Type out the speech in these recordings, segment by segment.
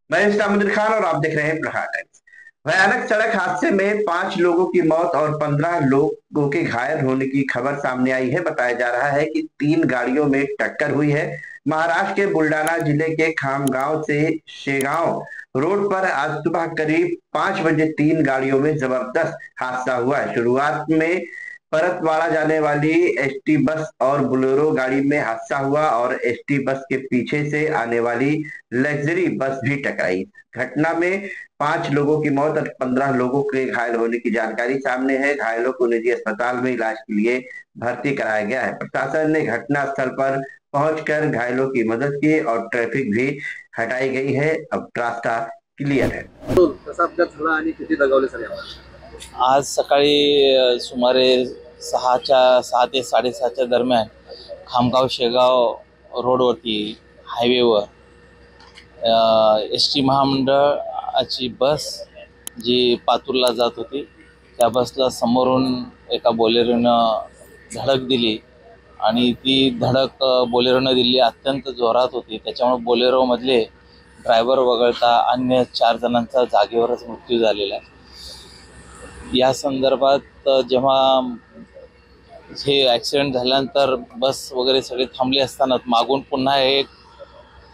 मैं इस्लामुद्दीन खान और आप देख रहे हैं प्रहार टाइम्स। भयानक सड़क हादसे में 5 लोगों की मौत और 15 लोगों के घायल होने की खबर सामने आई है। बताया जा रहा है कि 3 गाड़ियों में टक्कर हुई है। महाराष्ट्र के बुल्डाना जिले के खामगांव से शेगांव रोड पर आज सुबह करीब 5 बजे 3 गाड़ियों में जबरदस्त हादसा हुआ है। शुरुआत में परतवाड़ा जाने वाली एसटी बस और बोलेरो गाड़ी में हादसा हुआ और एसटी बस के पीछे से आने वाली लग्जरी बस भी टकराई। घटना में 5 लोगों की मौत और 15 लोगों के घायल होने की जानकारी सामने है। घायलों को निजी अस्पताल में इलाज के लिए भर्ती कराया गया है। प्रशासन ने घटना स्थल पर पहुंचकर घायलों की मदद की और ट्रैफिक भी हटाई गई है। अब रास्ता क्लियर है। कसा अपघात झाला आणि किती दगावले सर यामध्ये? आज सकाळी सुमारे 6 ते 6:30च्या दरम्यान खामगाव शेगाव रोडवरती हायवेवर एस टी महामंडळाची बस जी पातूरला जात होती त्या बसला समोरून एका बोलेरोनं धडक दिली आणि ती धडक बोलेरोनं दिली अत्यंत जोरात होती। त्याच्यामुळे बोलेरोमधले ड्रायव्हर वगळता अन्य 4 जणांचा जागेवरच मृत्यू झालेला आहे। या संदर्भात जेव्हा हे ॲक्सिडेंट झाल्यानंतर बस वगैरे सगळे थांबले असताना मागून पुन्हा एक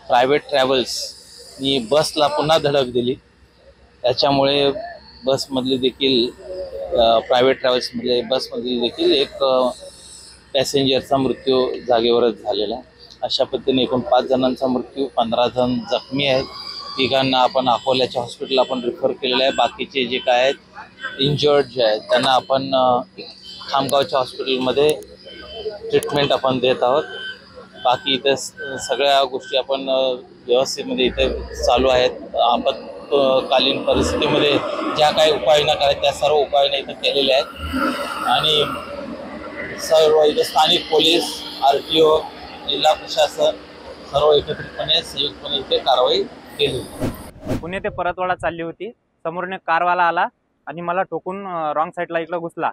प्रायव्हेट ट्रॅव्हल्सनी बसला पुन्हा धडक दिली। त्याच्यामुळे बसमधले देखील प्रायव्हेट ट्रॅव्हल्समधले बसमधील देखील एक पॅसेंजरचा मृत्यू जागेवरच झालेला आहे। अशा पद्धतीने एकूण 5 जणांचा मृत्यू, 15 जण जखमी आहेत। तिघांना आपण अकोल्याच्या हॉस्पिटलला आपण रिफर केलेलं आहे। बाकीचे जे काय आहेत इंजर्ड जे आहेत त्यांना आपण खामगावच्या हॉस्पिटलमध्ये ट्रीटमेंट आपण देत आहोत। बाकी इथे सगळ्या गोष्टी आपण व्यवस्थितमध्ये इथे चालू आहेत। आपत्कालीन परिस्थितीमध्ये ज्या काही उपाययोजना करायच्या त्या सर्व उपाययोजना इथे केलेल्या आहेत आणि सर्व इथे स्थानिक पोलीस, RTO, जिल्हा प्रशासन सर्व एकत्रितपणे संयुक्तपणे इथे कारवाई केली। पुणे ते परतवाडा चालली होती। समोरून एक कारवाला आला आणि मला ठोकून रॉंग साईडला इकडं घुसला।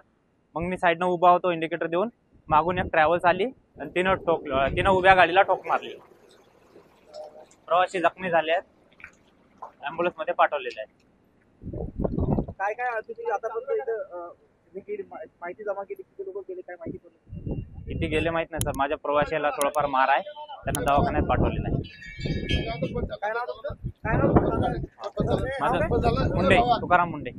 मग मी साईडनं उभा होतो इंडिकेटर देऊन, मागून एक ट्रॅव्हल्स आली आणि तिनं उभ्या गाडीला ठोक मारली। प्रवासी जखमी झाले आहेत, ॲम्ब्युलन्समध्ये पाठवलेले आहेत। काय काय तुम्ही आतापर्यंत इथं माहिती जमा केली, किती लोक गेले काय माहिती पडली? किती गेले माहित नाही सर। माझ्या प्रवाशाला थोडाफार मार आहे, त्यांना दवाखान्यात पाठवलेलं आहे। काय नाव तुमचं? काय नाव? माझं मुंडे, तुकाराम मुंडे।